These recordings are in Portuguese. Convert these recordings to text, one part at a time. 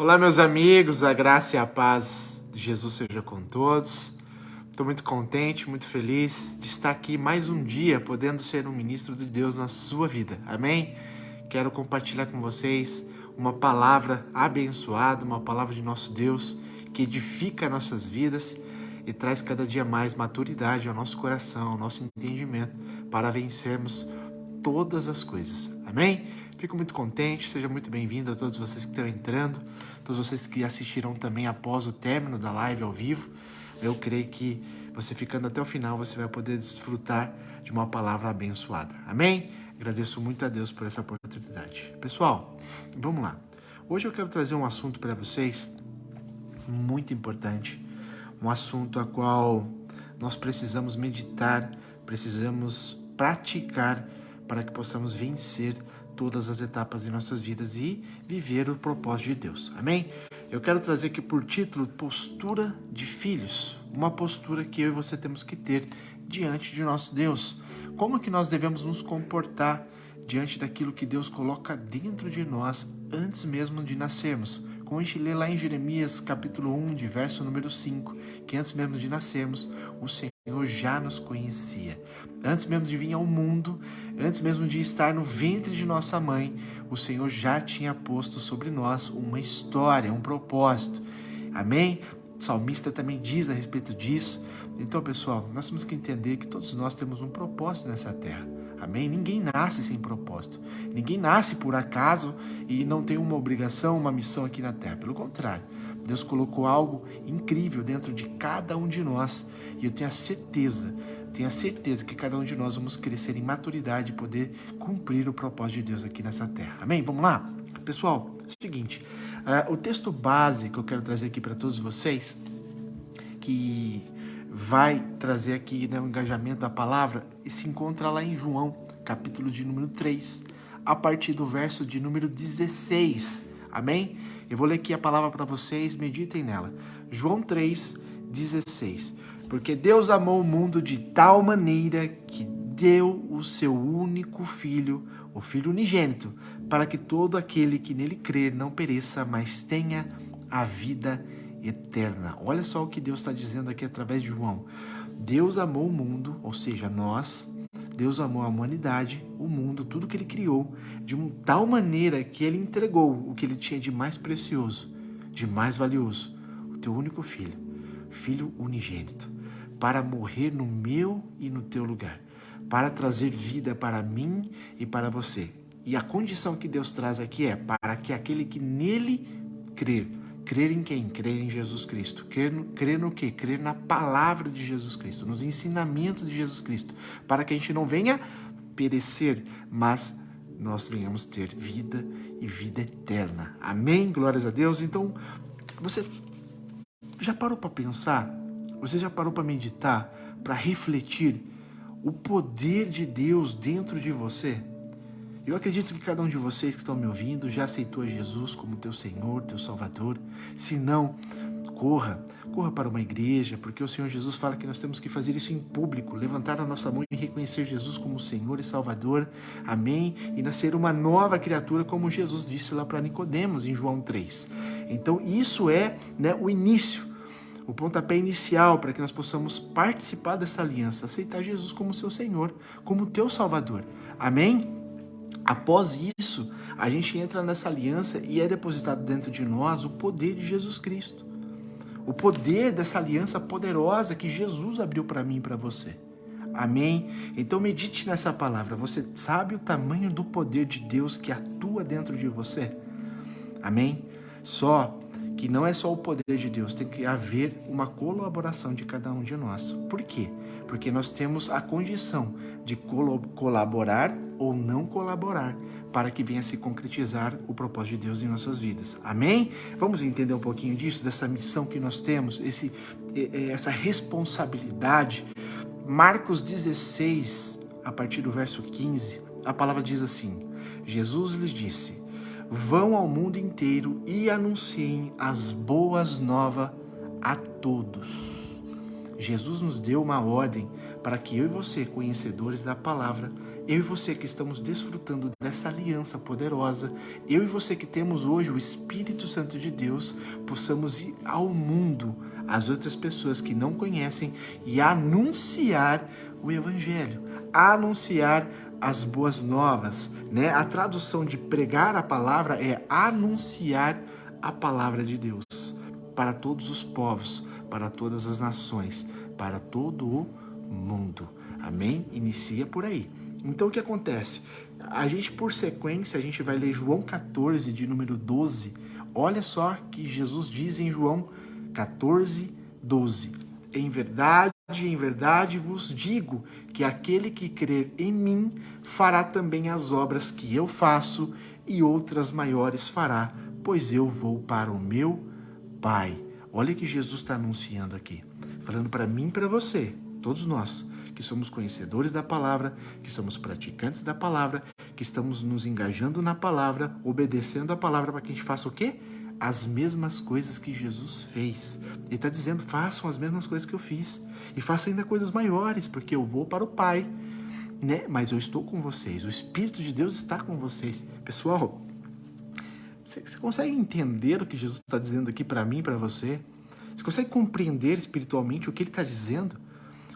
Olá, meus amigos, a graça e a paz de Jesus seja com todos. Estou muito contente, muito feliz de estar aqui mais um dia, podendo ser um ministro de Deus na sua vida. Amém? Quero compartilhar com vocês uma palavra abençoada, uma palavra de nosso Deus que edifica nossas vidas e traz cada dia mais maturidade ao nosso coração, ao nosso entendimento, para vencermos todas as coisas. Amém? Fico muito contente, seja muito bem-vindo a todos vocês que estão entrando, todos vocês que assistirão também após o término da live ao vivo. Eu creio que você ficando até o final, você vai poder desfrutar de uma palavra abençoada. Amém? Agradeço muito a Deus por essa oportunidade. Pessoal, vamos lá. Hoje eu quero trazer um assunto para vocês muito importante, um assunto a qual nós precisamos meditar, precisamos praticar para que possamos vencer todas as etapas de nossas vidas e viver o propósito de Deus. Amém? Eu quero trazer aqui por título postura de filhos, uma postura que eu e você temos que ter diante de nosso Deus. Como que nós devemos nos comportar diante daquilo que Deus coloca dentro de nós antes mesmo de nascermos? Como a gente lê lá em Jeremias capítulo 1, de verso número 5, que antes mesmo de nascermos, o Senhor já nos conhecia. Antes mesmo de vir ao mundo, antes mesmo de estar no ventre de nossa mãe, o Senhor já tinha posto sobre nós uma história, um propósito. Amém? O salmista também diz a respeito disso. Então, pessoal, nós temos que entender que todos nós temos um propósito nessa terra. Amém? Ninguém nasce sem propósito. Ninguém nasce por acaso e não tem uma obrigação, uma missão aqui na terra. Pelo contrário, Deus colocou algo incrível dentro de cada um de nós. E eu tenho a certeza que cada um de nós vamos crescer em maturidade e poder cumprir o propósito de Deus aqui nessa terra. Amém? Vamos lá? Pessoal, é o seguinte, o texto base que eu quero trazer aqui para todos vocês, que vai trazer aqui, né, o engajamento da palavra, e se encontra lá em João, capítulo de número 3, a partir do verso de número 16. Amém? Eu vou ler aqui a palavra para vocês, meditem nela. João 3, 16. Porque Deus amou o mundo de tal maneira que deu o seu único filho, o Filho unigênito, para que todo aquele que nele crer não pereça, mas tenha a vida eterna. Olha só o que Deus está dizendo aqui através de João. Deus amou o mundo, ou seja, nós. Deus amou a humanidade, o mundo, tudo que ele criou, de uma tal maneira que ele entregou o que ele tinha de mais precioso, de mais valioso, o teu único filho, Filho unigênito, para morrer no meu e no teu lugar, para trazer vida para mim e para você. E a condição que Deus traz aqui é para que aquele que nele crer em quem? Crer em Jesus Cristo. Crer no quê? Crer na palavra de Jesus Cristo, nos ensinamentos de Jesus Cristo, para que a gente não venha perecer, mas nós venhamos ter vida e vida eterna. Amém? Glórias a Deus. Então, você já parou para pensar? Você já parou para meditar, para refletir o poder de Deus dentro de você? Eu acredito que cada um de vocês que estão me ouvindo já aceitou a Jesus como teu Senhor, teu Salvador. Se não, corra para uma igreja, porque o Senhor Jesus fala que nós temos que fazer isso em público, levantar a nossa mão e reconhecer Jesus como Senhor e Salvador. Amém? E nascer uma nova criatura, como Jesus disse lá para Nicodemos em João 3. Então isso é, né, o início, o pontapé inicial para que nós possamos participar dessa aliança, aceitar Jesus como seu Senhor, como teu Salvador. Amém? Após isso, a gente entra nessa aliança e é depositado dentro de nós o poder de Jesus Cristo. O poder dessa aliança poderosa que Jesus abriu para mim e para você. Amém? Então medite nessa palavra. Você sabe o tamanho do poder de Deus que atua dentro de você? Amém? Só que não é só o poder de Deus, tem que haver uma colaboração de cada um de nós. Por quê? Porque nós temos a condição de colaborar ou não colaborar para que venha se concretizar o propósito de Deus em nossas vidas. Amém? Vamos entender um pouquinho disso, dessa missão que nós temos, essa responsabilidade. Marcos 16, a partir do verso 15, a palavra diz assim: Jesus lhes disse: vão ao mundo inteiro e anunciem as boas novas a todos. Jesus nos deu uma ordem para que eu e você, conhecedores da palavra, eu e você que estamos desfrutando dessa aliança poderosa, eu e você que temos hoje o Espírito Santo de Deus, possamos ir ao mundo, às outras pessoas que não conhecem, e anunciar o Evangelho, anunciar as boas novas, né? A tradução de pregar a palavra é anunciar a palavra de Deus para todos os povos, para todas as nações, para todo o mundo. Amém? Inicia por aí. Então o que acontece? A gente, por sequência, a gente vai ler João 14, de número 12. Olha só que Jesus diz em João 14, 12. Em verdade vos digo que aquele que crer em mim fará também as obras que eu faço e outras maiores fará, pois eu vou para o meu Pai. Olha que Jesus está anunciando aqui, falando para mim e para você, todos nós, que somos conhecedores da palavra, que somos praticantes da palavra, que estamos nos engajando na palavra, obedecendo a palavra para que a gente faça o quê? As mesmas coisas que Jesus fez. Ele está dizendo, façam as mesmas coisas que eu fiz. E façam ainda coisas maiores, porque eu vou para o Pai. Né? Mas eu estou com vocês. O Espírito de Deus está com vocês. Pessoal, você consegue entender o que Jesus está dizendo aqui para mim e para você? Você consegue compreender espiritualmente o que ele está dizendo?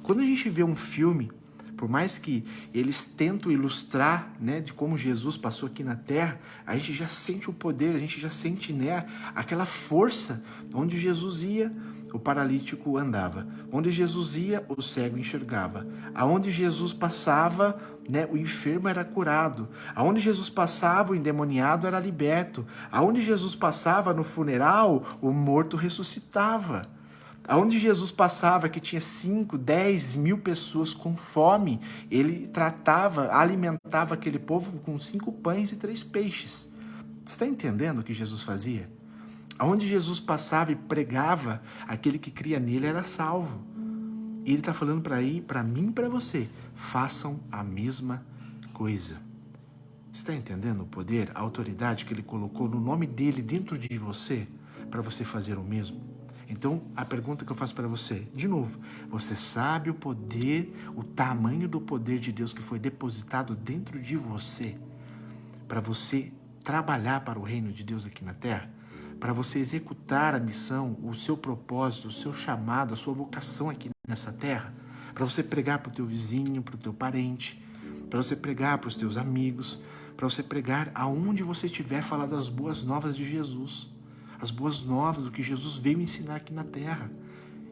Quando a gente vê um filme, por mais que eles tentam ilustrar, né, de como Jesus passou aqui na Terra, a gente já sente o poder, a gente já sente, né, aquela força. Onde Jesus ia, o paralítico andava. Onde Jesus ia, o cego enxergava. Aonde Jesus passava, né, o enfermo era curado. Aonde Jesus passava, o endemoniado era liberto. Aonde Jesus passava, no funeral, o morto ressuscitava. Aonde Jesus passava, que tinha 5, 10 mil pessoas com fome, ele tratava, alimentava aquele povo com 5 pães e 3 peixes. Você está entendendo o que Jesus fazia? Aonde Jesus passava e pregava, aquele que cria nele era salvo. E ele está falando para mim e para você, façam a mesma coisa. Você está entendendo o poder, a autoridade que ele colocou no nome dele dentro de você, para você fazer o mesmo? Então, a pergunta que eu faço para você, de novo, você sabe o poder, o tamanho do poder de Deus que foi depositado dentro de você, para você trabalhar para o reino de Deus aqui na Terra? Para você executar a missão, o seu propósito, o seu chamado, a sua vocação aqui nessa terra? Para você pregar para o teu vizinho, para o teu parente, para você pregar para os teus amigos, para você pregar aonde você estiver, falar das boas novas de Jesus. As boas novas, o que Jesus veio ensinar aqui na terra.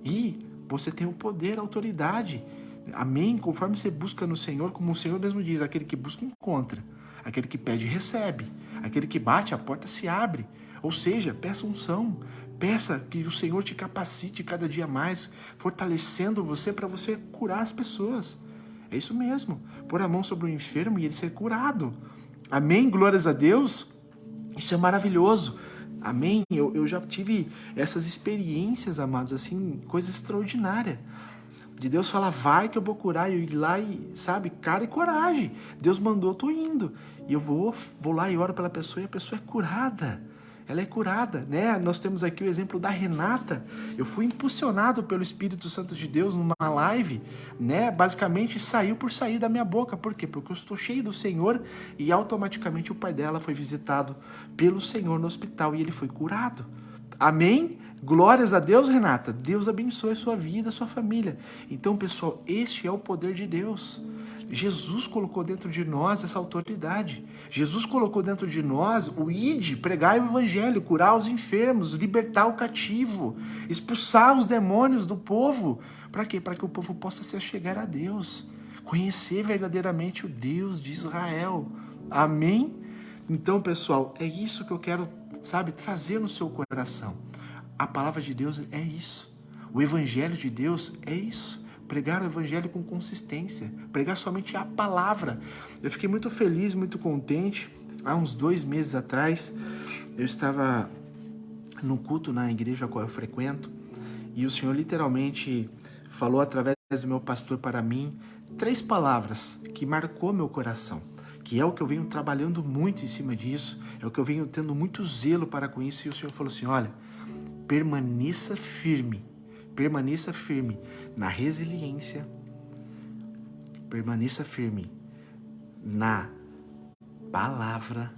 E você tem o poder, a autoridade. Amém? Conforme você busca no Senhor, como o Senhor mesmo diz, aquele que busca encontra. Aquele que pede recebe. Aquele que bate, a porta se abre. Ou seja, peça unção. Peça que o Senhor te capacite cada dia mais, fortalecendo você para você curar as pessoas. É isso mesmo. Pôr a mão sobre o enfermo e ele ser curado. Amém? Glórias a Deus. Isso é maravilhoso. Amém? Eu já tive essas experiências, amados, assim, coisa extraordinária. De Deus falar, vai que eu vou curar, e eu ir lá e, sabe, cara e coragem. Deus mandou, eu tô indo. E eu vou lá e oro pela pessoa e a pessoa é curada. Ela é curada, né? Nós temos aqui o exemplo da Renata. Eu fui impulsionado pelo Espírito Santo de Deus numa live, né? Basicamente saiu por sair da minha boca. Por quê? Porque eu estou cheio do Senhor e automaticamente o pai dela foi visitado pelo Senhor no hospital e ele foi curado. Amém? Glórias a Deus, Renata. Deus abençoe a sua vida, a sua família. Então, pessoal, este é o poder de Deus. Jesus colocou dentro de nós essa autoridade. Jesus colocou dentro de nós o ide, pregar o evangelho, curar os enfermos, libertar o cativo, expulsar os demônios do povo. Para quê? Para que o povo possa se achegar a Deus, conhecer verdadeiramente o Deus de Israel. Amém? Então, pessoal, é isso que eu quero, sabe, trazer no seu coração. A palavra de Deus é isso. O evangelho de Deus é isso. Pregar o evangelho com consistência, pregar somente a palavra. Eu fiquei muito feliz, muito contente. Há uns 2 meses atrás, eu estava num culto na igreja a qual eu frequento, e o Senhor literalmente falou através do meu pastor para mim 3 palavras que marcou meu coração, que é o que eu venho trabalhando muito em cima disso, é o que eu venho tendo muito zelo para com isso, e o Senhor falou assim, olha, permaneça firme na resiliência, permaneça firme na palavra,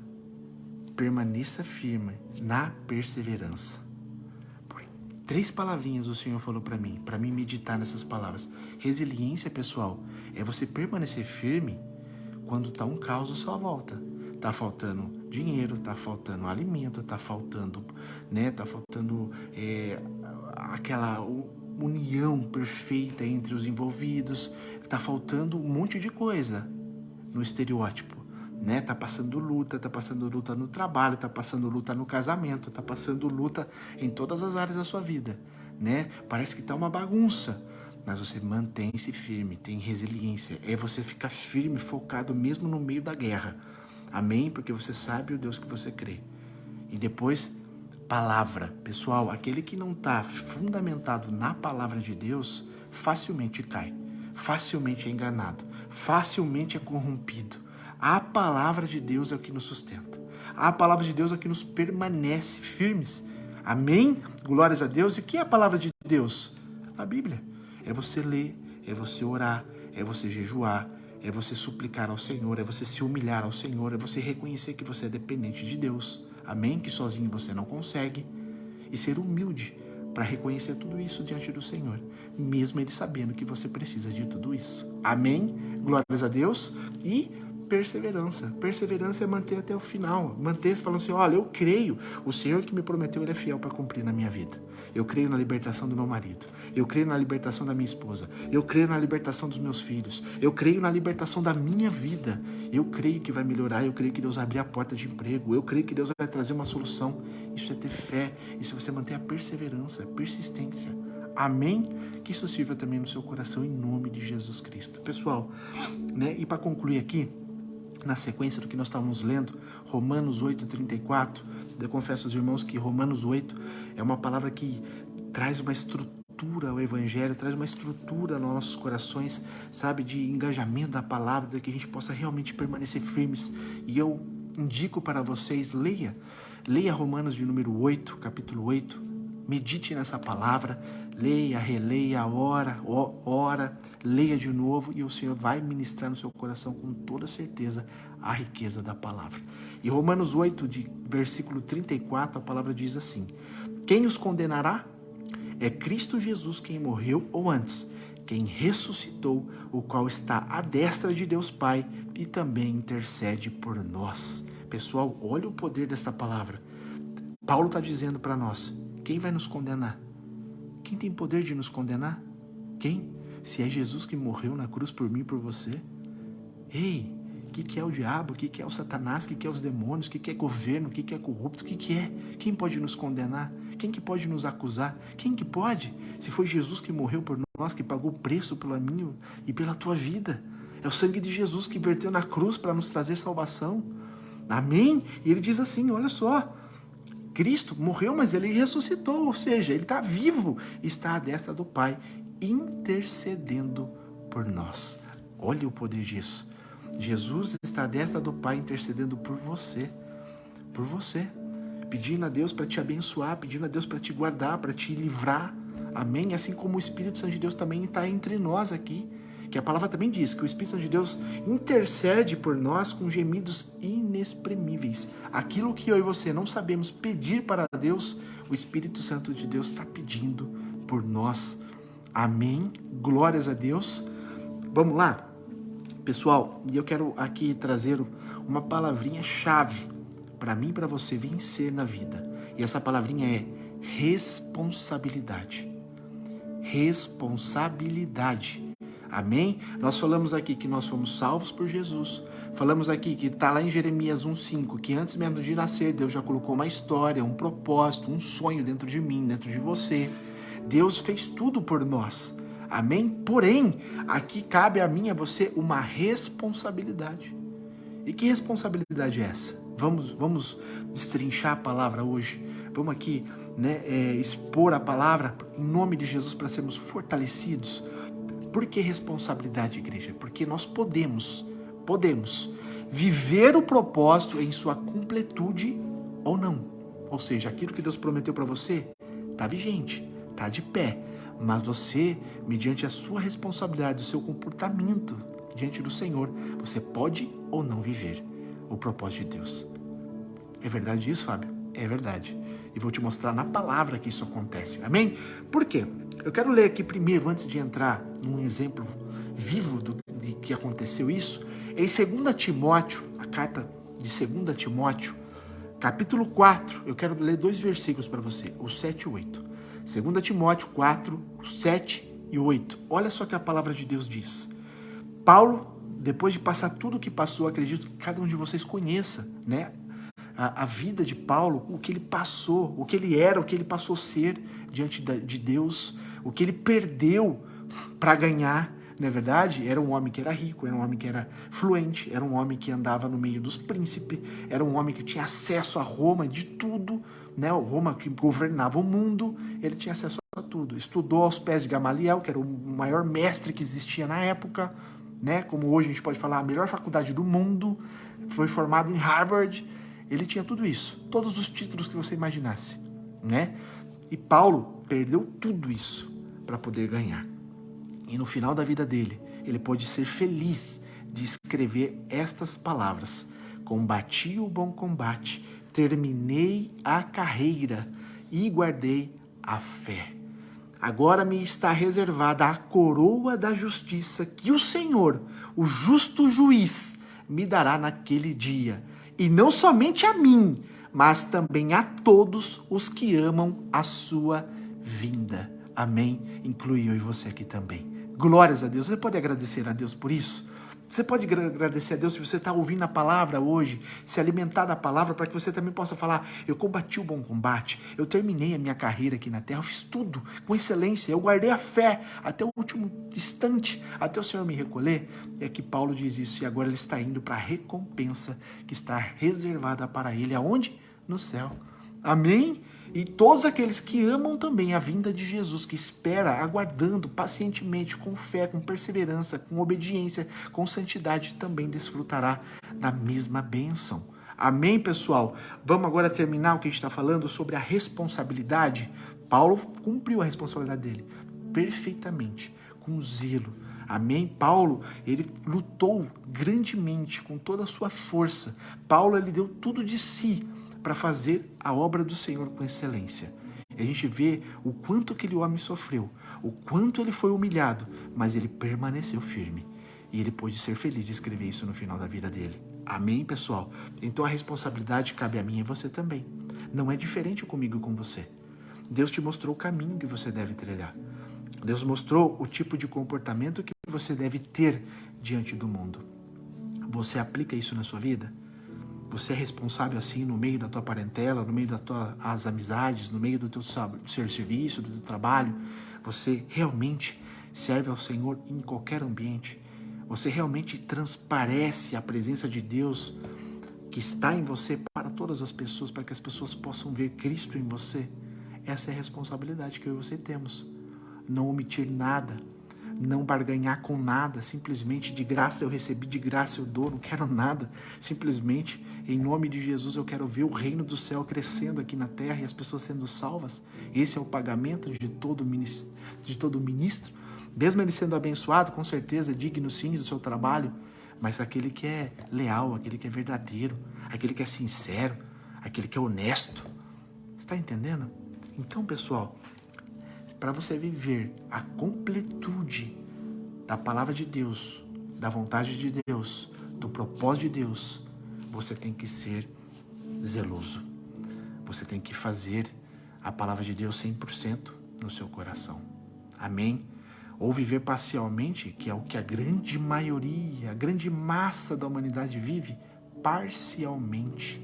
permaneça firme na perseverança. 3 palavrinhas o Senhor falou para mim meditar nessas palavras. Resiliência, pessoal, é você permanecer firme quando tá um caos à sua volta. Tá faltando dinheiro, tá faltando alimento, tá faltando, aquela união perfeita entre os envolvidos, tá faltando um monte de coisa no estereótipo. Tá passando luta no trabalho, tá passando luta no casamento, tá passando luta em todas as áreas da sua vida, Parece que tá uma bagunça, mas você mantém-se firme, tem resiliência, é você ficar firme, focado mesmo no meio da guerra, amém? Porque você sabe o Deus que você crê. E depois, palavra, pessoal, aquele que não tá fundamentado na palavra de Deus, facilmente cai, facilmente é enganado, facilmente é corrompido. A palavra de Deus é o que nos sustenta. A palavra de Deus é o que nos permanece firmes. Amém? Glórias a Deus. E o que é a palavra de Deus? A Bíblia. É você ler, é você orar, é você jejuar, é você suplicar ao Senhor, é você se humilhar ao Senhor, é você reconhecer que você é dependente de Deus. Amém? Que sozinho você não consegue. E ser humilde para reconhecer tudo isso diante do Senhor, mesmo Ele sabendo que você precisa de tudo isso. Amém? Glórias a Deus. E perseverança. Perseverança é manter até o final. Manter falando assim, olha, eu creio, o Senhor que me prometeu, Ele é fiel para cumprir na minha vida. Eu creio na libertação do meu marido. Eu creio na libertação da minha esposa. Eu creio na libertação dos meus filhos. Eu creio na libertação da minha vida. Eu creio que vai melhorar. Eu creio que Deus vai abrir a porta de emprego. Eu creio que Deus vai trazer uma solução. Isso é ter fé. Isso é você manter a perseverança, persistência. Amém? Que isso sirva também no seu coração em nome de Jesus Cristo. Pessoal, e para concluir aqui, na sequência do que nós estávamos lendo, Romanos 8:34, eu confesso aos irmãos que Romanos 8 é uma palavra que traz uma estrutura ao Evangelho, traz uma estrutura nos nossos corações, sabe, de engajamento da palavra, de que a gente possa realmente permanecer firmes. E eu indico para vocês, leia Romanos de número 8, capítulo 8, medite nessa palavra, leia, releia, ora, leia de novo e o Senhor vai ministrar no seu coração com toda certeza a riqueza da palavra. E Romanos 8, de versículo 34, a palavra diz assim: quem os condenará? É Cristo Jesus quem morreu, ou antes, quem ressuscitou, o qual está à destra de Deus Pai e também intercede por nós. Pessoal, olha o poder desta palavra. Paulo está dizendo para nós, quem vai nos condenar? Quem tem poder de nos condenar? Quem? Se é Jesus que morreu na cruz por mim e por você. Ei, o que é o diabo? O que é o Satanás? O que é os demônios? O que é governo? O que é corrupto? O que é? Quem pode nos condenar? Quem que pode nos acusar? Quem que pode? Se foi Jesus que morreu por nós, que pagou o preço pela minha e pela tua vida. É o sangue de Jesus que verteu na cruz para nos trazer salvação. Amém? E ele diz assim, olha só, Cristo morreu, mas ele ressuscitou, ou seja, ele está vivo, está à destra do Pai, intercedendo por nós. Olha o poder disso. Jesus está à destra do Pai, intercedendo por você, pedindo a Deus para te abençoar, pedindo a Deus para te guardar, para te livrar. Amém? Assim como o Espírito Santo de Deus também está entre nós aqui, que a palavra também diz que o Espírito Santo de Deus intercede por nós com gemidos inexprimíveis. Aquilo que eu e você não sabemos pedir para Deus, o Espírito Santo de Deus está pedindo por nós. Amém? Glórias a Deus. Vamos lá? Pessoal, e eu quero aqui trazer uma palavrinha-chave para mim e para você vencer na vida. E essa palavrinha é responsabilidade. Responsabilidade. Amém? Nós falamos aqui que nós fomos salvos por Jesus. Falamos aqui que está lá em Jeremias 1:5, que antes mesmo de nascer, Deus já colocou uma história, um propósito, um sonho dentro de mim, dentro de você. Deus fez tudo por nós. Amém? Porém, aqui cabe a mim e a você uma responsabilidade. E que responsabilidade é essa? Vamos destrinchar a palavra hoje. Vamos aqui expor a palavra em nome de Jesus para sermos fortalecidos. Por que responsabilidade, igreja? Porque nós podemos viver o propósito em sua completude ou não. Ou seja, aquilo que Deus prometeu para você está vigente, está de pé. Mas você, mediante a sua responsabilidade, o seu comportamento, diante do Senhor, você pode ou não viver o propósito de Deus. É verdade isso, Fábio? É verdade. E vou te mostrar na palavra que isso acontece. Amém? Por quê? Eu quero ler aqui primeiro, antes de entrar num exemplo vivo de que aconteceu isso, em 2 Timóteo, a carta de 2 Timóteo, capítulo 4, eu quero ler 2 versículos para você, o 7 e o 8. 2 Timóteo 4, o 7 e o 8. Olha só que a palavra de Deus diz. Paulo, depois de passar tudo o que passou, acredito que cada um de vocês conheça, né? A vida de Paulo, o que ele passou, o que ele era, o que ele passou a ser diante de Deus, o que ele perdeu para ganhar, não é verdade? Era um homem que era rico, era um homem que era fluente, era um homem que andava no meio dos príncipes, era um homem que tinha acesso a Roma, de tudo, né? Roma que governava o mundo, ele tinha acesso a tudo. Estudou aos pés de Gamaliel, que era o maior mestre que existia na época, né? Como hoje a gente pode falar, a melhor faculdade do mundo, foi formado em Harvard. Ele tinha tudo isso, todos os títulos que você imaginasse, né? E Paulo perdeu tudo isso para poder ganhar. E no final da vida dele, ele pôde ser feliz de escrever estas palavras: combati o bom combate, terminei a carreira e guardei a fé. Agora me está reservada a coroa da justiça que o Senhor, o justo juiz, me dará naquele dia. E não somente a mim, mas também a todos os que amam a sua vinda. Amém? Inclui eu e você aqui também. Glórias a Deus. Você pode agradecer a Deus por isso? Você pode agradecer a Deus se você está ouvindo a palavra hoje, se alimentar da palavra, para que você também possa falar: eu combati o bom combate, eu terminei a minha carreira aqui na terra, eu fiz tudo com excelência, eu guardei a fé até o último instante, até o Senhor me recolher. E aqui Paulo diz isso, e agora ele está indo para a recompensa que está reservada para ele. Aonde? No céu. Amém? E todos aqueles que amam também a vinda de Jesus, que espera, aguardando pacientemente, com fé, com perseverança, com obediência, com santidade, também desfrutará da mesma bênção. Amém, pessoal? Vamos agora terminar o que a gente está falando sobre a responsabilidade. Paulo cumpriu a responsabilidade dele perfeitamente, com zelo. Amém? Paulo, ele lutou grandemente, com toda a sua força. Paulo, ele deu tudo de si para fazer a obra do Senhor com excelência. E a gente vê o quanto aquele homem sofreu, o quanto ele foi humilhado, mas ele permaneceu firme. E ele pôde ser feliz de escrever isso no final da vida dele. Amém, pessoal? Então a responsabilidade cabe a mim e você também. Não é diferente comigo e com você. Deus te mostrou o caminho que você deve trilhar. Deus mostrou o tipo de comportamento que você deve ter diante do mundo. Você aplica isso na sua vida? Você é responsável assim no meio da tua parentela, no meio das tuas amizades, no meio do teu serviço, do teu trabalho? Você realmente serve ao Senhor em qualquer ambiente? Você realmente transparece a presença de Deus que está em você para todas as pessoas, para que as pessoas possam ver Cristo em você? Essa é a responsabilidade que eu e você temos. Não omitir nada, não barganhar com nada, simplesmente de graça eu recebi, de graça eu dou, não quero nada, simplesmente em nome de Jesus eu quero ver o reino do céu crescendo aqui na terra e as pessoas sendo salvas. Esse é o pagamento de todo ministro, mesmo ele sendo abençoado, com certeza, digno sim do seu trabalho, mas aquele que é leal, aquele que é verdadeiro, aquele que é sincero, aquele que é honesto. Está entendendo? Então, pessoal, para você viver a completude da palavra de Deus, da vontade de Deus, do propósito de Deus, você tem que ser zeloso. Você tem que fazer a palavra de Deus 100% no seu coração. Amém? Ou viver parcialmente, que é o que a grande maioria, a grande massa da humanidade vive, parcialmente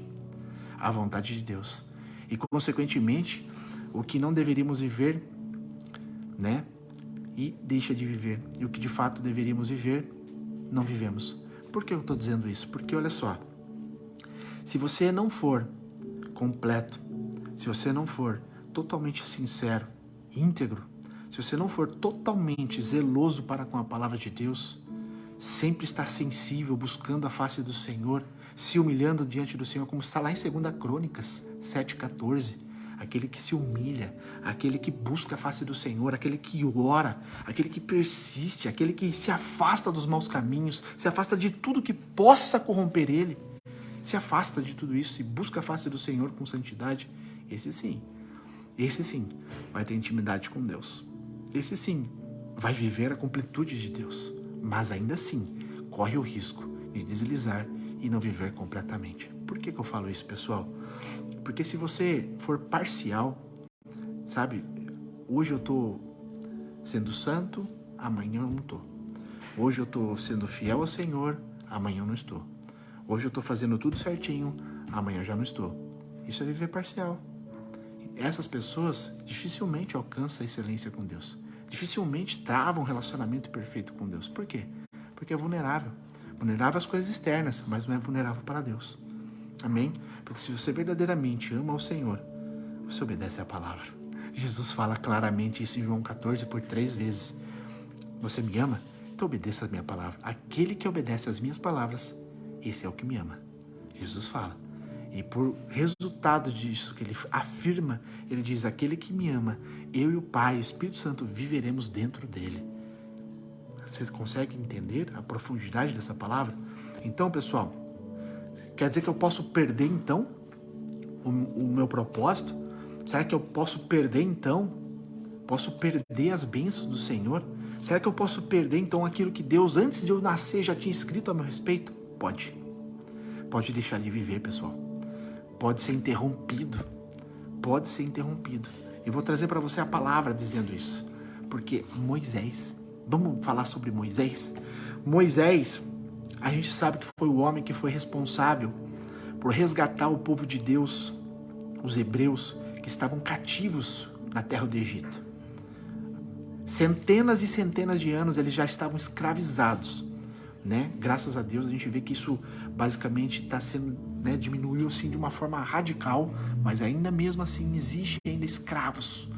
a vontade de Deus. E, consequentemente, o que não deveríamos viver, né? E deixa de viver. E o que de fato deveríamos viver, não vivemos. Por que eu estou dizendo isso? Porque, olha só, se você não for completo, se você não for totalmente sincero, íntegro, se você não for totalmente zeloso para com a palavra de Deus, sempre estar sensível, buscando a face do Senhor, se humilhando diante do Senhor, como está lá em 2 Crônicas 7,14, aquele que se humilha, aquele que busca a face do Senhor, aquele que ora, aquele que persiste, aquele que se afasta dos maus caminhos, se afasta de tudo que possa corromper ele, se afasta de tudo isso e busca a face do Senhor com santidade, esse sim vai ter intimidade com Deus. Esse sim vai viver a completude de Deus, mas ainda assim corre o risco de deslizar e não viver completamente. Por que eu falo isso, pessoal? Porque se você for parcial, sabe, hoje eu estou sendo santo, amanhã eu não estou. Hoje eu estou sendo fiel ao Senhor, amanhã eu não estou. Hoje eu estou fazendo tudo certinho, amanhã eu já não estou. Isso é viver parcial. Essas pessoas dificilmente alcançam a excelência com Deus. Dificilmente travam um relacionamento perfeito com Deus. Por quê? Porque é vulnerável. Vulnerável às coisas externas, mas não é vulnerável para Deus. Amém? Porque se você verdadeiramente ama ao Senhor, você obedece à palavra. Jesus fala claramente isso em João 14 por 3 vezes. Você me ama? Então obedeça a minha palavra. Aquele que obedece às minhas palavras, esse é o que me ama. Jesus fala. E por resultado disso que ele afirma, ele diz, aquele que me ama, eu e o Pai, o Espírito Santo, viveremos dentro dele. Você consegue entender a profundidade dessa palavra? Então, pessoal, quer dizer que eu posso perder, então, o meu propósito? Será que eu posso perder, então? Posso perder as bênçãos do Senhor? Será que eu posso perder, então, aquilo que Deus, antes de eu nascer, já tinha escrito a meu respeito? Pode. Pode deixar de viver, pessoal. Pode ser interrompido. Pode ser interrompido. Eu vou trazer para você a palavra dizendo isso. Porque Moisés, vamos falar sobre Moisés? Moisés, a gente sabe que foi o homem que foi responsável por resgatar o povo de Deus, os hebreus, que estavam cativos na terra do Egito. Centenas e centenas de anos eles já estavam escravizados, né? Graças a Deus a gente vê que isso basicamente está sendo, né, diminuiu assim de uma forma radical, mas ainda mesmo assim existe ainda escravos,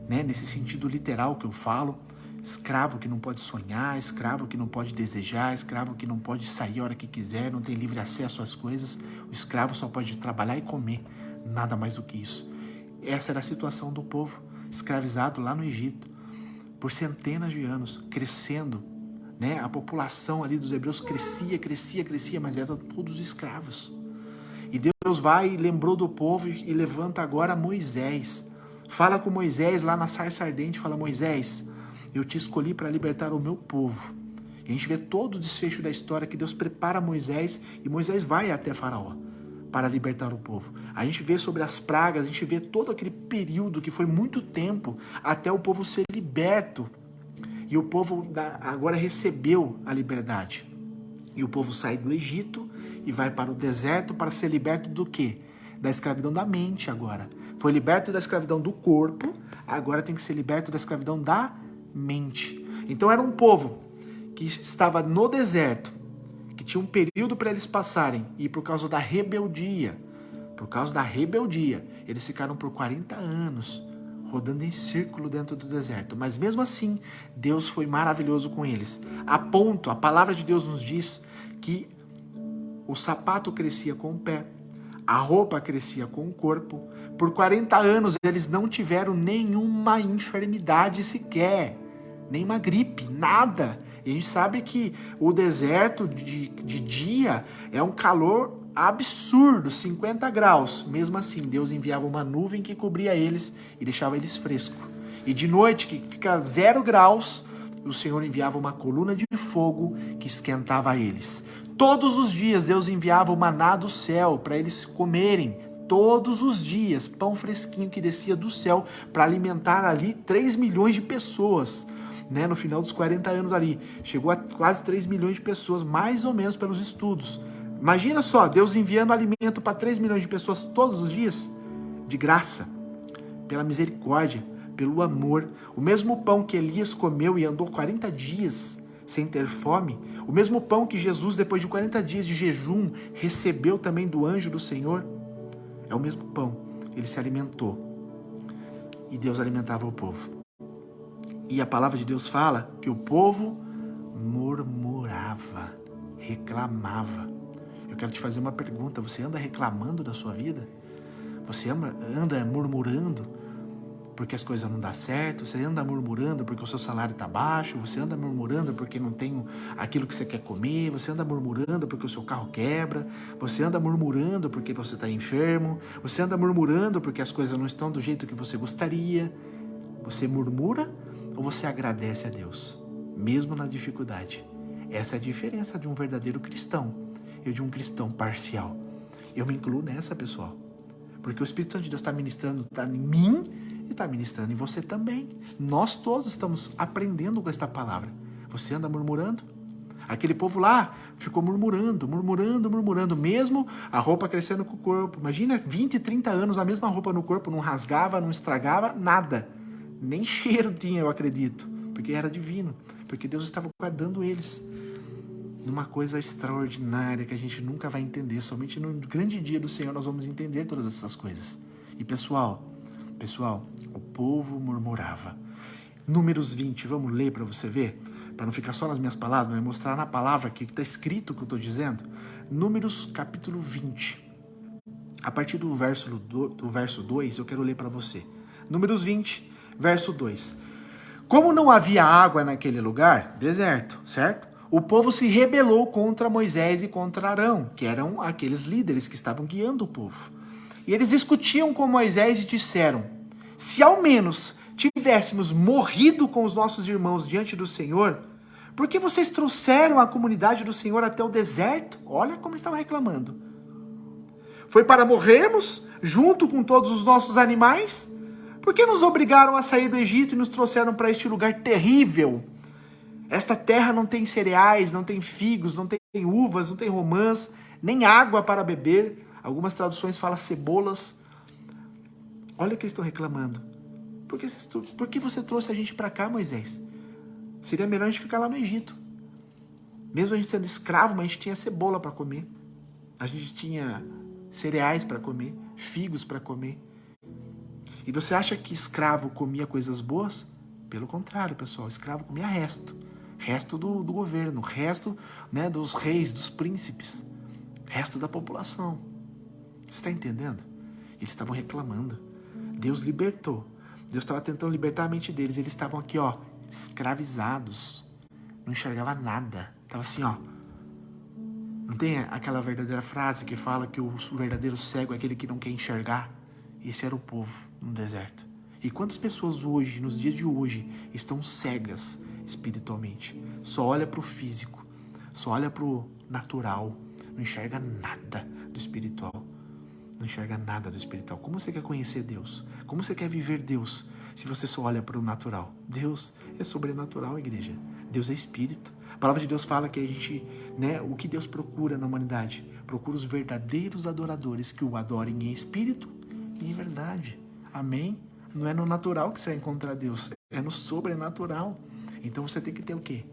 né? Nesse sentido literal que eu falo, escravo que não pode sonhar, escravo que não pode desejar, escravo que não pode sair a hora que quiser, não tem livre acesso às coisas, o escravo só pode trabalhar e comer, nada mais do que isso. Essa era a situação do povo escravizado lá no Egito, por centenas de anos, crescendo, né? A população ali dos hebreus crescia, mas eram todos escravos. E Deus vai e lembrou do povo e levanta agora Moisés. Fala com Moisés lá na sarça ardente, fala, Moisés, eu te escolhi para libertar o meu povo. E a gente vê todo o desfecho da história que Deus prepara Moisés e Moisés vai até Faraó para libertar o povo. A gente vê sobre as pragas, a gente vê todo aquele período que foi muito tempo até o povo ser liberto. E o povo agora recebeu a liberdade. E o povo sai do Egito e vai para o deserto para ser liberto do quê? Da escravidão da mente agora. Foi liberto da escravidão do corpo, agora tem que ser liberto da escravidão da mente. Então era um povo que estava no deserto, que tinha um período para eles passarem, e por causa da rebeldia, eles ficaram por 40 anos rodando em círculo dentro do deserto. Mas mesmo assim, Deus foi maravilhoso com eles. A ponto, a palavra de Deus nos diz que o sapato crescia com o pé, a roupa crescia com o corpo. Por 40 anos eles não tiveram nenhuma enfermidade sequer, nenhuma gripe, nada. E a gente sabe que o deserto de dia é um calor absurdo, 50 graus. Mesmo assim, Deus enviava uma nuvem que cobria eles e deixava eles frescos. E de noite, que fica 0 graus, o Senhor enviava uma coluna de fogo que esquentava eles. Todos os dias Deus enviava o maná do céu para eles comerem. Todos os dias, pão fresquinho que descia do céu para alimentar ali 3 milhões de pessoas. Né? No final dos 40 anos ali, chegou a quase 3 milhões de pessoas, mais ou menos pelos estudos. Imagina só, Deus enviando alimento para 3 milhões de pessoas todos os dias, de graça, pela misericórdia, pelo amor. O mesmo pão que Elias comeu e andou 40 dias sem ter fome, o mesmo pão que Jesus, depois de 40 dias de jejum, recebeu também do anjo do Senhor, é o mesmo pão. Ele se alimentou e Deus alimentava o povo. E a palavra de Deus fala que o povo murmurava, reclamava. Eu quero te fazer uma pergunta, você anda reclamando da sua vida? Você anda murmurando porque as coisas não dão certo, você anda murmurando porque o seu salário está baixo, você anda murmurando porque não tem aquilo que você quer comer, você anda murmurando porque o seu carro quebra, você anda murmurando porque você está enfermo, você anda murmurando porque as coisas não estão do jeito que você gostaria. Você murmura ou você agradece a Deus, mesmo na dificuldade? Essa é a diferença de um verdadeiro cristão e de um cristão parcial. Eu me incluo nessa, pessoal, porque o Espírito Santo de Deus está ministrando em mim e está ministrando em você também. Nós todos estamos aprendendo com esta palavra. Você anda murmurando? Aquele povo lá ficou murmurando, mesmo a roupa crescendo com o corpo. Imagina 20, 30 anos, a mesma roupa no corpo, não rasgava, não estragava, nada. Nem cheiro tinha, eu acredito, porque era divino, porque Deus estava guardando eles numa coisa extraordinária que a gente nunca vai entender. Somente no grande dia do Senhor nós vamos entender todas essas coisas. E pessoal, o povo murmurava. Números 20, vamos ler para você ver? Para não ficar só nas minhas palavras, mas mostrar na palavra aqui que está escrito o que eu estou dizendo. Números capítulo 20. A partir do verso 2, eu quero ler para você. Números 20, verso 2. Como não havia água naquele lugar, deserto, certo? O povo se rebelou contra Moisés e contra Arão, que eram aqueles líderes que estavam guiando o povo. E eles discutiam com Moisés e disseram: se ao menos tivéssemos morrido com os nossos irmãos diante do Senhor, por que vocês trouxeram a comunidade do Senhor até o deserto? Olha como estavam reclamando. Foi para morrermos junto com todos os nossos animais? Por que nos obrigaram a sair do Egito e nos trouxeram para este lugar terrível? Esta terra não tem cereais, não tem figos, não tem uvas, não tem romãs, nem água para beber. Algumas traduções falam cebolas. Olha o que eles estão reclamando. Por que você trouxe a gente para cá, Moisés? Seria melhor a gente ficar lá no Egito. Mesmo a gente sendo escravo, mas a gente tinha cebola para comer. A gente tinha cereais para comer, figos para comer. E você acha que escravo comia coisas boas? Pelo contrário, pessoal, escravo comia resto. Resto do governo, resto, né, dos reis, dos príncipes, resto da população. Você está entendendo? Eles estavam reclamando. Deus libertou. Deus estava tentando libertar a mente deles. Eles estavam aqui, ó, escravizados. Não enxergava nada. Estava assim, ó. Não tem aquela verdadeira frase que fala que o verdadeiro cego é aquele que não quer enxergar? Esse era o povo no deserto. E quantas pessoas hoje, nos dias de hoje, estão cegas espiritualmente? Só olha para o físico, só olha para o natural, não enxerga nada do espiritual. Não enxerga nada do espiritual. Como você quer conhecer Deus? Como você quer viver Deus se você só olha para o natural? Deus é sobrenatural, igreja. Deus é espírito. A palavra de Deus fala que a gente, né, o que Deus procura na humanidade? Procura os verdadeiros adoradores que o adorem em espírito e em verdade. Amém? Não é no natural que você vai encontrar Deus, é no sobrenatural. Então você tem que ter o quê?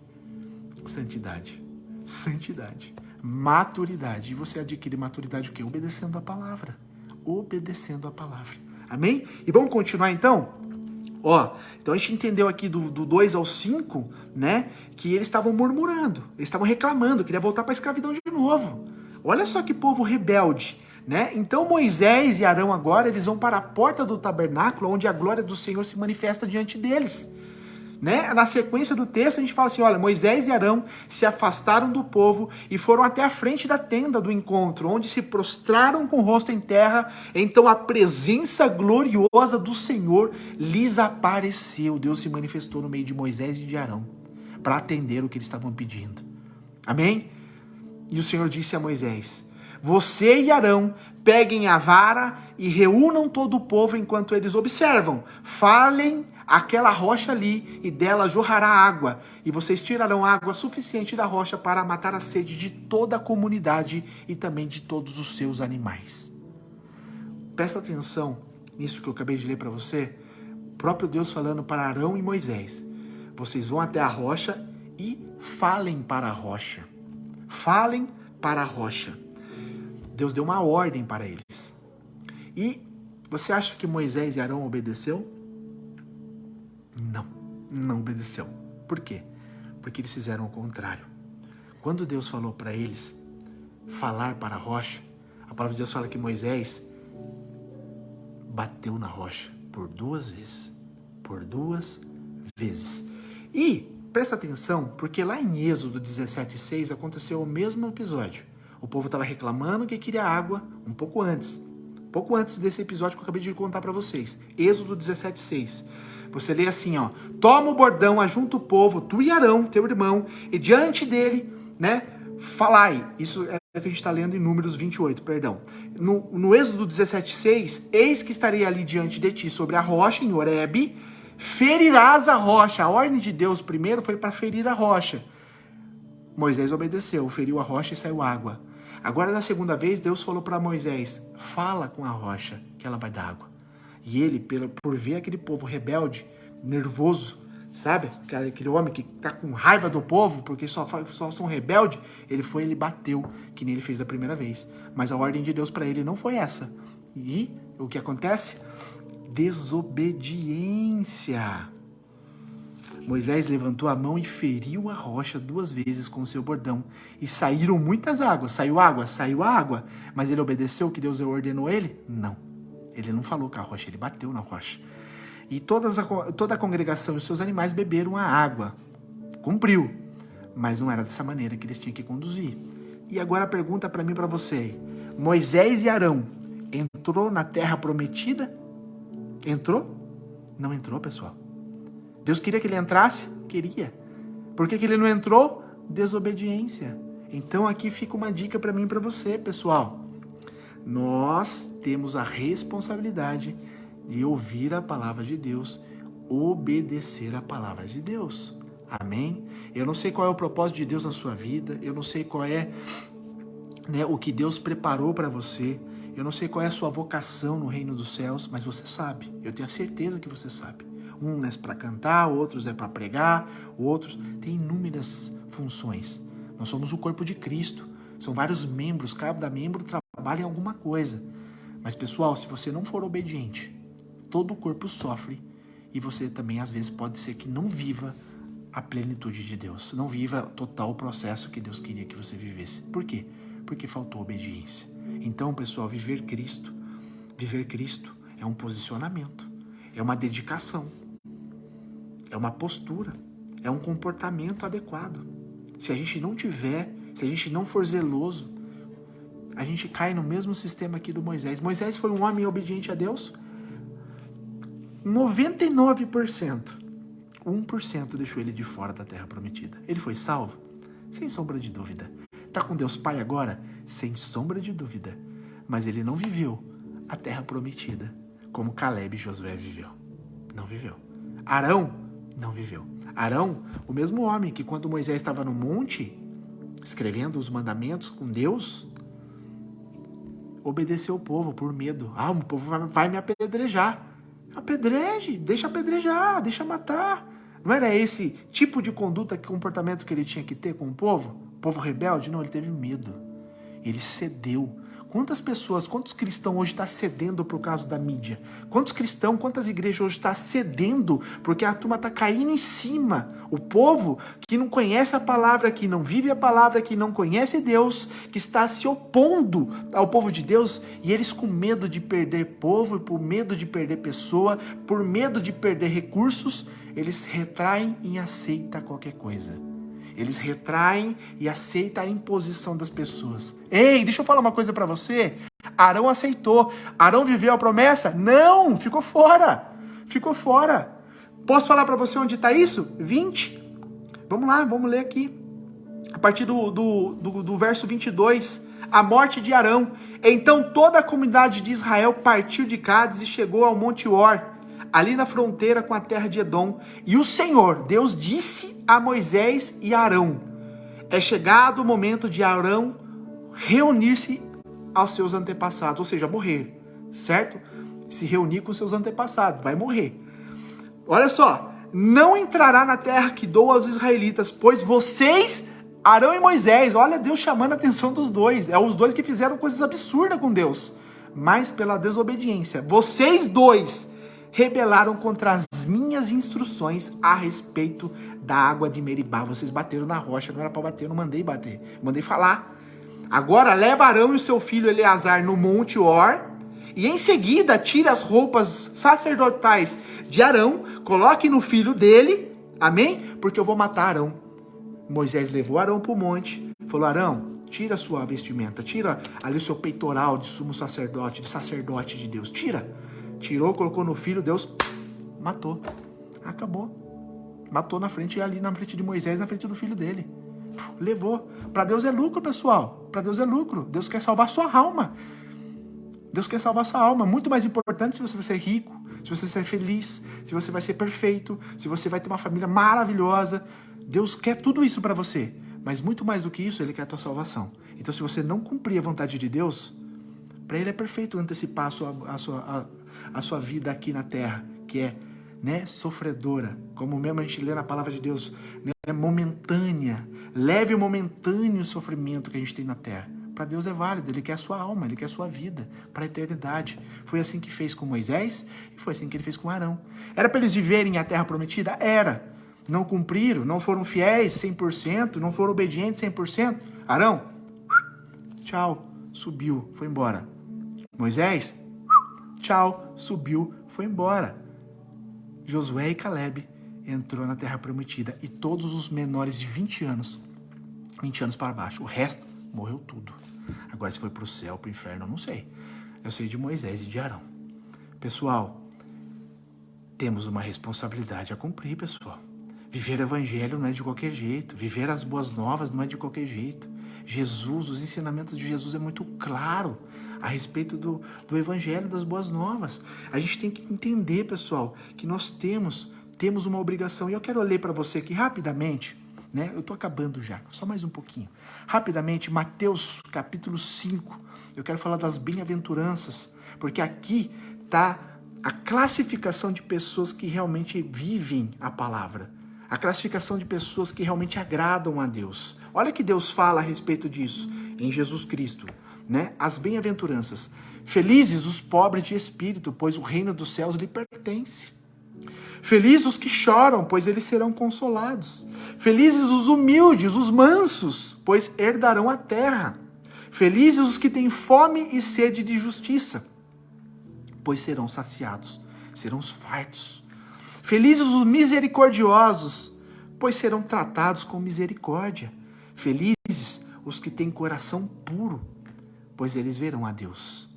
Santidade. Santidade. Maturidade. E você adquire maturidade o quê? Obedecendo a palavra. Obedecendo a palavra. Amém? E vamos continuar então? Ó, então a gente entendeu aqui do 2 ao 5, né? Que eles estavam murmurando, eles estavam reclamando, queria voltar para a escravidão de novo. Olha só que povo rebelde, né? Então Moisés e Arão agora, eles vão para a porta do tabernáculo, onde a glória do Senhor se manifesta diante deles. Né? Na sequência do texto a gente fala assim, olha, Moisés e Arão se afastaram do povo e foram até a frente da tenda do encontro, onde se prostraram com o rosto em terra. Então a presença gloriosa do Senhor lhes apareceu. Deus se manifestou no meio de Moisés e de Arão para atender o que eles estavam pedindo. Amém? E o Senhor disse a Moisés: você e Arão peguem a vara e reúnam todo o povo enquanto eles observam. Falem aquela rocha ali e dela jorrará água. E vocês tirarão água suficiente da rocha para matar a sede de toda a comunidade e também de todos os seus animais. Presta atenção nisso que eu acabei de ler para você. O próprio Deus falando para Arão e Moisés. Vocês vão até a rocha e falem para a rocha. Falem para a rocha. Deus deu uma ordem para eles. E você acha que Moisés e Arão obedeceu? Não obedeceu. Por quê? Porque eles fizeram o contrário. Quando Deus falou para eles falar para a rocha, a palavra de Deus fala que Moisés bateu na rocha por 2 vezes. Por 2 vezes. E presta atenção, porque lá em Êxodo 17:6 aconteceu o mesmo episódio. O povo estava reclamando que queria água um pouco antes desse episódio que eu acabei de contar para vocês. Êxodo 17:6. Você lê assim, ó: toma o bordão, ajunta o povo, tu e Arão, teu irmão, e diante dele, né, falai. Isso é o que a gente está lendo em Números 28, perdão. No Êxodo 17:6, eis que estarei ali diante de ti sobre a rocha, em Horebe, ferirás a rocha. A ordem de Deus primeiro foi para ferir a rocha. Moisés obedeceu, feriu a rocha e saiu água. Agora, na segunda vez, Deus falou para Moisés: fala com a rocha, que ela vai dar água. E ele, por ver aquele povo rebelde, nervoso, sabe? Aquele homem que tá com raiva do povo, porque só são rebeldes, ele bateu, que nem ele fez da primeira vez. Mas a ordem de Deus para ele não foi essa. E o que acontece? Desobediência. Moisés levantou a mão e feriu a rocha 2 vezes com o seu bordão. E saíram muitas águas. Saiu a água. Mas ele obedeceu o que Deus ordenou ele? Não. Ele não falou com a rocha, ele bateu na rocha. E toda a congregação e os seus animais beberam a água. Cumpriu. Mas não era dessa maneira que eles tinham que conduzir. E agora a pergunta para mim e para você. Moisés e Arão entrou na terra prometida? Entrou? Não entrou, pessoal. Deus queria que ele entrasse? Queria. Por que ele não entrou? Desobediência. Então aqui fica uma dica para mim e para você, pessoal. Nós temos a responsabilidade de ouvir a palavra de Deus, obedecer a palavra de Deus. Amém? Eu não sei qual é o propósito de Deus na sua vida, eu não sei qual é, né, o que Deus preparou para você, eu não sei qual é a sua vocação no reino dos céus, mas você sabe, eu tenho a certeza que você sabe. Um é para cantar, outros é para pregar, outros tem inúmeras funções. Nós somos o corpo de Cristo, são vários membros, cada membro trabalha em alguma coisa. Mas pessoal, se você não for obediente, todo o corpo sofre e você também às vezes pode ser que não viva a plenitude de Deus, não viva total o processo que Deus queria que você vivesse. Por quê? Porque faltou obediência. Então, pessoal, viver Cristo é um posicionamento, é uma dedicação, é uma postura, é um comportamento adequado. Se a gente não tiver, se a gente não for zeloso, a gente cai no mesmo sistema aqui do Moisés. Moisés foi um homem obediente a Deus? 99%. 1% deixou ele de fora da terra prometida. Ele foi salvo? Sem sombra de dúvida. Está com Deus Pai agora? Sem sombra de dúvida. Mas ele não viveu a terra prometida como Caleb e Josué viveu. Não viveu. Arão não viveu. Arão, o mesmo homem que quando Moisés estava no monte, escrevendo os mandamentos com Deus, obedeceu o povo por medo. O povo vai me apedrejar. Apedreje, deixa apedrejar, deixa matar. Não era esse tipo de conduta, comportamento que ele tinha que ter com o povo? O povo rebelde? Não, ele teve medo. Ele cedeu. Quantas pessoas, quantos cristãos hoje estão cedendo por causa da mídia? Quantos cristãos, quantas igrejas hoje estão cedendo porque a turma está caindo em cima? O povo que não conhece a palavra, que não vive a palavra, que não conhece Deus, que está se opondo ao povo de Deus, e eles com medo de perder povo, por medo de perder pessoa, por medo de perder recursos, eles retraem e aceitam qualquer coisa. Eles retraem e aceitam a imposição das pessoas. Ei, deixa eu falar uma coisa para você. Arão aceitou. Arão viveu a promessa? Não, ficou fora. Ficou fora. Posso falar para você onde está isso? 20. Vamos lá, vamos ler aqui. A partir do verso 22. A morte de Arão. Então toda a comunidade de Israel partiu de Cádiz e chegou ao Monte Or, ali na fronteira com a terra de Edom. E o Senhor, Deus, disse a Moisés e a Arão: é chegado o momento de Arão reunir-se aos seus antepassados, ou seja, morrer, certo? Se reunir com seus antepassados, vai morrer. Olha só, não entrará na terra que dou aos israelitas, pois vocês, Arão e Moisés, olha Deus chamando a atenção dos dois, é os dois que fizeram coisas absurdas com Deus, mas pela desobediência, vocês dois rebelaram contra as minhas instruções a respeito da água de Meribá. Vocês bateram na rocha, não era para bater, eu não mandei bater, mandei falar. Agora leva Arão e o seu filho Eleazar no Monte Or E em seguida, tire as roupas sacerdotais de Arão, coloque no filho dele, amém? Porque eu vou matar Arão. Moisés levou Arão para o monte, falou: Arão, tira a sua vestimenta, tira ali o seu peitoral de sumo sacerdote, de sacerdote de Deus, tira. Tirou, colocou no filho, Deus matou. Acabou. Matou na frente, ali na frente de Moisés, na frente do filho dele. Levou. Para Deus é lucro, pessoal. Para Deus é lucro. Deus quer salvar a sua alma. Deus quer salvar a sua alma. Muito mais importante se você vai ser rico, se você vai ser feliz, se você vai ser perfeito, se você vai ter uma família maravilhosa. Deus quer tudo isso para você. Mas muito mais do que isso, Ele quer a tua salvação. Então, se você não cumprir a vontade de Deus, para Ele é perfeito antecipar a sua vida aqui na terra, que é, né, sofredora, como mesmo a gente lê na palavra de Deus, né, momentânea, leve o momentâneo sofrimento que a gente tem na terra. Para Deus é válido, Ele quer a sua alma, Ele quer a sua vida para a eternidade. Foi assim que fez com Moisés e foi assim que Ele fez com Arão. Era para eles viverem a terra prometida? Era. Não cumpriram, não foram fiéis 100%, não foram obedientes 100%. Arão, tchau, subiu, foi embora. Moisés, tchau, subiu, foi embora. Josué e Caleb entrou na terra prometida e todos os menores de 20 anos para baixo, o resto morreu tudo. Agora se foi para o céu, para o inferno, eu não sei. Eu sei de Moisés e de Arão. Pessoal, temos uma responsabilidade a cumprir, pessoal. Viver o evangelho não é de qualquer jeito. Viver as boas novas não é de qualquer jeito. Jesus, os ensinamentos de Jesus é muito claro a respeito do evangelho das boas novas. A gente tem que entender, pessoal, que nós temos uma obrigação. E eu quero ler para você aqui rapidamente, né? Eu estou acabando já, só mais um pouquinho. Rapidamente, Mateus capítulo 5. Eu quero falar das bem-aventuranças, porque aqui está a classificação de pessoas que realmente vivem a palavra. A classificação de pessoas que realmente agradam a Deus. Olha que Deus fala a respeito disso em Jesus Cristo, né? As bem-aventuranças. Felizes os pobres de espírito, pois o reino dos céus lhe pertence. Felizes os que choram, pois eles serão consolados. Felizes os humildes, os mansos, pois herdarão a terra. Felizes os que têm fome e sede de justiça, pois serão saciados, serão fartos. Felizes os misericordiosos, pois serão tratados com misericórdia. Felizes os que têm coração puro, pois eles verão a Deus.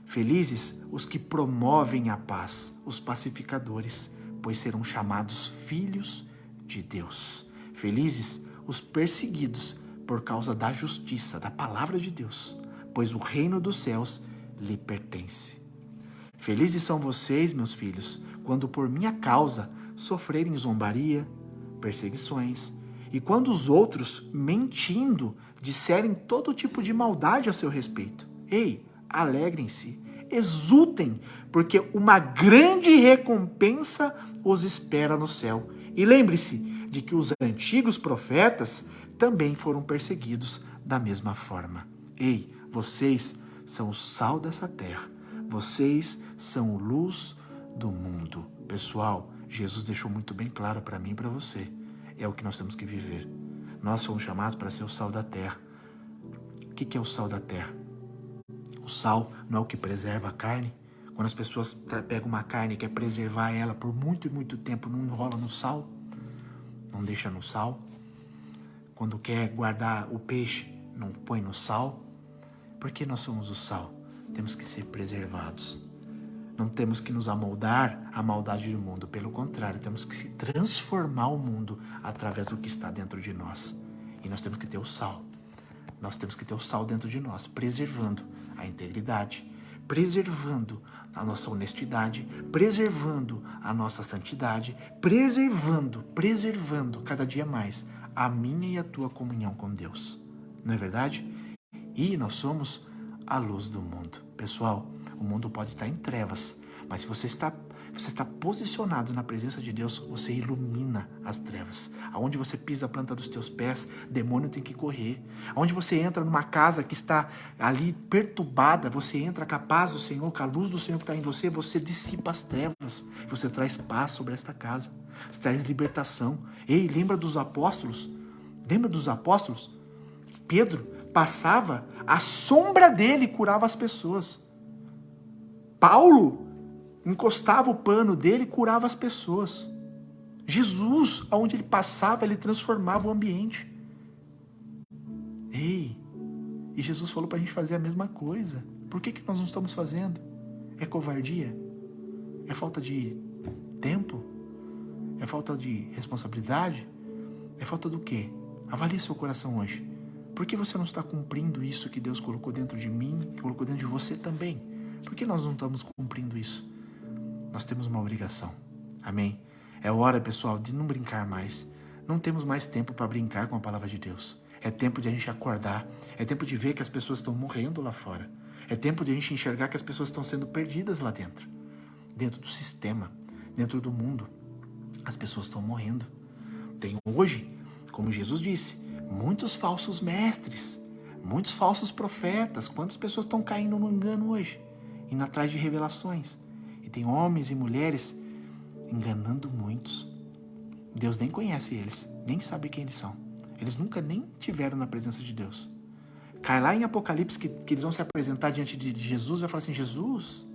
Felizes os que promovem a paz, os pacificadores, pois serão chamados filhos de Deus. Felizes os perseguidos por causa da justiça, da palavra de Deus, pois o reino dos céus lhe pertence. Felizes são vocês, meus filhos, quando por minha causa sofrerem zombaria, perseguições, e quando os outros, mentindo, disserem todo tipo de maldade a seu respeito. Ei, alegrem-se, exultem, porque uma grande recompensa os espera no céu. E lembre-se de que os antigos profetas também foram perseguidos da mesma forma. Ei, vocês são o sal dessa terra. Vocês são luz do mundo. Pessoal, Jesus deixou muito bem claro para mim e para você. É o que nós temos que viver. Nós somos chamados para ser o sal da terra. O que é o sal da terra? O sal não é o que preserva a carne? Quando as pessoas pegam uma carne e querem preservar ela por muito e muito tempo, não enrola no sal? Não deixa no sal? Quando quer guardar o peixe, não põe no sal? Porque nós somos o sal. Temos que ser preservados. Não temos que nos amoldar à maldade do mundo. Pelo contrário, temos que se transformar o mundo através do que está dentro de nós. E nós temos que ter o sal. Nós temos que ter o sal dentro de nós, preservando a integridade, preservando a nossa honestidade, preservando a nossa santidade, preservando cada dia mais a minha e a tua comunhão com Deus. Não é verdade? E nós somos a luz do mundo. Pessoal, o mundo pode estar em trevas, mas se você está posicionado na presença de Deus, você ilumina as trevas. Aonde você pisa a planta dos teus pés, demônio tem que correr. Aonde você entra numa casa que está ali perturbada, você entra com a paz do Senhor, com a luz do Senhor que está em você, você dissipa as trevas. Você traz paz sobre esta casa. Você traz libertação. Ei, lembra dos apóstolos? Lembra dos apóstolos? Pedro passava, a sombra dele curava as pessoas. Paulo encostava o pano dele e curava as pessoas. Jesus, aonde ele passava, ele transformava o ambiente. Ei, e Jesus falou para a gente fazer a mesma coisa. Por que nós não estamos fazendo? É covardia? É falta de tempo? É falta de responsabilidade? É falta do quê? Avalie seu coração hoje. Por que você não está cumprindo isso que Deus colocou dentro de mim, que colocou dentro de você também? Por que nós não estamos cumprindo isso? Nós temos uma obrigação. Amém? É hora, pessoal, de não brincar mais. Não temos mais tempo para brincar com a palavra de Deus. É tempo de a gente acordar. É tempo de ver que as pessoas estão morrendo lá fora. É tempo de a gente enxergar que as pessoas estão sendo perdidas lá dentro. Dentro do sistema, dentro do mundo. As pessoas estão morrendo. Tem hoje, como Jesus disse, muitos falsos mestres, muitos falsos profetas. Quantas pessoas estão caindo no engano hoje? Indo atrás de revelações. E tem homens e mulheres enganando muitos. Deus nem conhece eles, nem sabe quem eles são. Eles nunca nem tiveram na presença de Deus. Cai lá em Apocalipse que eles vão se apresentar diante de Jesus e vai falar assim: Jesus,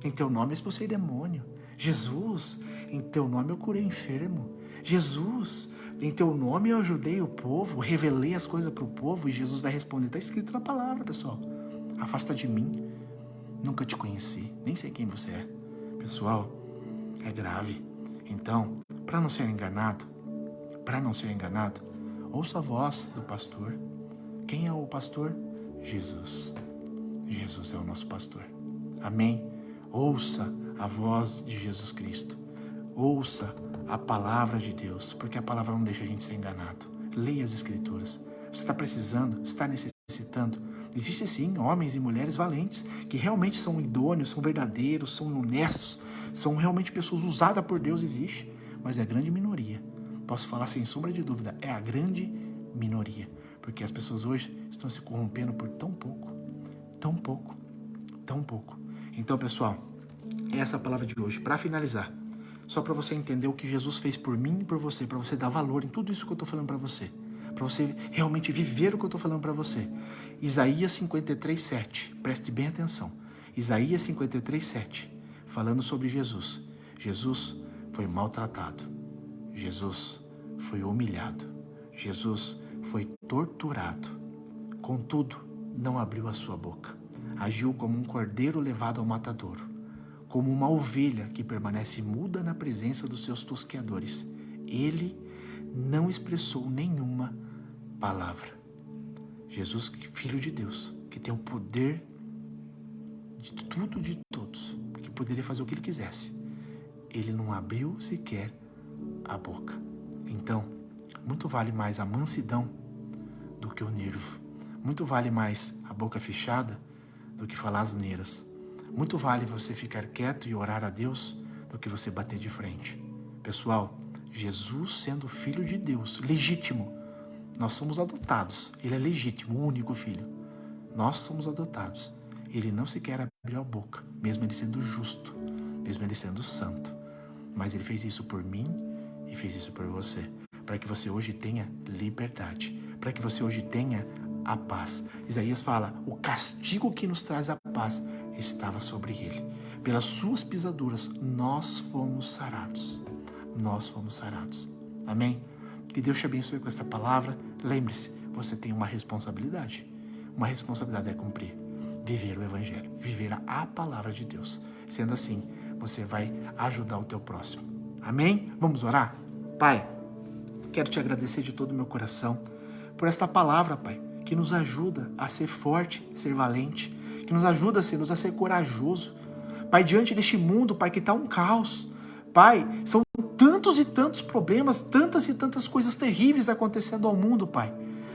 em teu nome eu expulsei demônio. Jesus, em teu nome eu curei o enfermo. Jesus, em teu nome eu ajudei o povo, revelei as coisas para o povo. E Jesus vai responder, está escrito na palavra, pessoal: afasta de mim, nunca te conheci, nem sei quem você é. Pessoal, é grave. Então, para não ser enganado, ouça a voz do pastor. Quem é o pastor? Jesus. Jesus é o nosso pastor. Amém? Ouça a voz de Jesus Cristo. Ouça a palavra de Deus, porque a palavra não deixa a gente ser enganado. Leia as Escrituras. Você está precisando, está necessitando. Existem sim homens e mulheres valentes que realmente são idôneos, são verdadeiros, são honestos, são realmente pessoas usadas por Deus, existe, mas é a grande minoria. Posso falar sem sombra de dúvida, é a grande minoria, porque as pessoas hoje estão se corrompendo por tão pouco. Então, pessoal, essa é a palavra de hoje. Para finalizar, só para você entender o que Jesus fez por mim e por você, para você dar valor em tudo isso que eu estou falando para você realmente viver o que eu estou falando para você. Isaías 53:7, preste bem atenção. Isaías 53:7, falando sobre Jesus. Jesus foi maltratado. Jesus foi humilhado. Jesus foi torturado. Contudo, não abriu a sua boca. Agiu como um cordeiro levado ao matadouro, como uma ovelha que permanece muda na presença dos seus tosqueadores. Ele não expressou nenhuma palavra. Jesus, Filho de Deus, que tem o poder de tudo e de todos, que poderia fazer o que ele quisesse, ele não abriu sequer a boca. Então, muito vale mais a mansidão do que o nervo. Muito vale mais a boca fechada do que falar asneiras. Muito vale você ficar quieto e orar a Deus do que você bater de frente. Pessoal, Jesus sendo Filho de Deus, legítimo. Nós somos adotados. Ele é legítimo, o único filho. Nós somos adotados. Ele não sequer abriu a boca, mesmo ele sendo justo, mesmo ele sendo santo. Mas ele fez isso por mim e fez isso por você, para que você hoje tenha liberdade, para que você hoje tenha a paz. Isaías fala, o castigo que nos traz a paz estava sobre ele. Pelas suas pisaduras, nós fomos sarados. Nós fomos sarados. Amém? Que Deus te abençoe com esta palavra. Lembre-se, você tem uma responsabilidade. Uma responsabilidade é cumprir. Viver o Evangelho. Viver a palavra de Deus. Sendo assim, você vai ajudar o teu próximo. Amém? Vamos orar? Pai, quero te agradecer de todo o meu coração por esta palavra, Pai, que nos ajuda a ser forte, ser valente, que nos ajuda, Senhor, a ser corajoso. Pai, diante deste mundo, Pai, que está um caos. Pai, são tantos e tantos problemas, tantas e tantas coisas terríveis acontecendo ao mundo, Pai.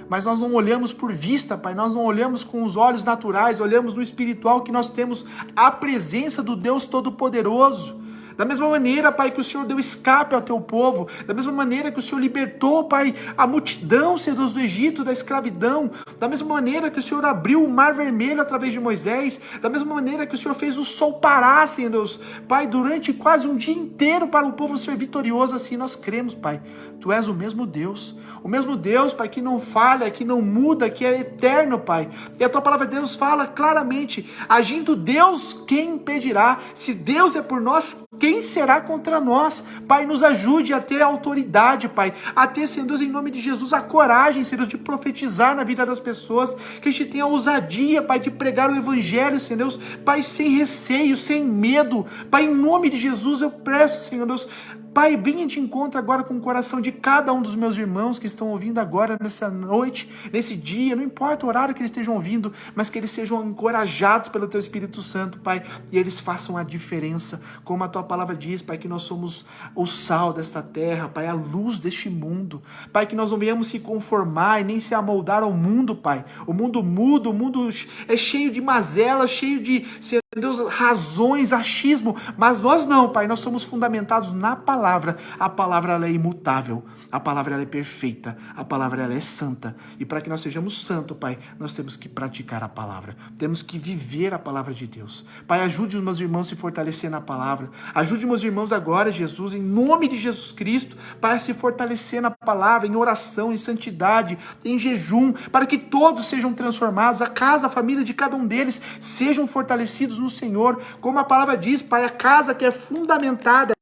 Mas nós não olhamos por vista, Pai, nós não olhamos com os olhos naturais, olhamos no espiritual, que nós temos a presença do Deus Todo-Poderoso. Da mesma maneira, Pai, que o Senhor deu escape ao teu povo, da mesma maneira que o Senhor libertou, Pai, a multidão, Senhor Deus, do Egito, da escravidão, da mesma maneira que o Senhor abriu o mar vermelho através de Moisés, da mesma maneira que o Senhor fez o sol parar, Senhor Deus, Pai, durante quase um dia inteiro para o povo ser vitorioso, assim nós cremos, Pai. Tu és o mesmo Deus, Pai, que não falha, que não muda, que é eterno, Pai. E a tua palavra de Deus fala claramente, agindo Deus, quem impedirá? Se Deus é por nós, quem será contra nós? Pai, nos ajude a ter autoridade, Pai, a ter, Senhor Deus, em nome de Jesus, a coragem, Senhor Deus, de profetizar na vida das pessoas, que a gente tenha a ousadia, Pai, de pregar o evangelho, Senhor Deus, Pai, sem receio, sem medo, Pai, em nome de Jesus eu peço, Senhor Deus, Pai, venha de encontro agora com o coração de cada um dos meus irmãos que estão ouvindo agora, nessa noite, nesse dia, não importa o horário que eles estejam ouvindo, mas que eles sejam encorajados pelo Teu Espírito Santo, Pai, e eles façam a diferença, como a Tua palavra diz, Pai, que nós somos o sal desta terra, Pai, a luz deste mundo, Pai, que nós não venhamos se conformar e nem se amoldar ao mundo, Pai, o mundo muda, o mundo é cheio de mazelas, cheio de, Senhor Deus, razões, achismo, mas nós não, Pai, nós somos fundamentados na palavra. A palavra ela é imutável, a palavra ela é perfeita, a palavra ela é santa, e para que nós sejamos santos, Pai, nós temos que praticar a palavra, temos que viver a palavra de Deus. Pai, ajude os meus irmãos a se fortalecer na palavra, ajude meus irmãos agora, Jesus, em nome de Jesus Cristo, Pai, a se fortalecer na palavra, em oração, em santidade, em jejum, para que todos sejam transformados, a casa, a família de cada um deles sejam fortalecidos no Senhor, como a palavra diz, Pai, a casa que é fundamentada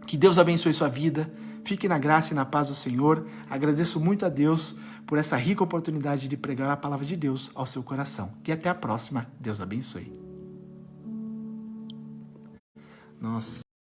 Que Deus abençoe sua vida. Fique na graça e na paz do Senhor. Agradeço muito a Deus por essa rica oportunidade de pregar a palavra de Deus ao seu coração. E até a próxima. Deus abençoe. Nossa.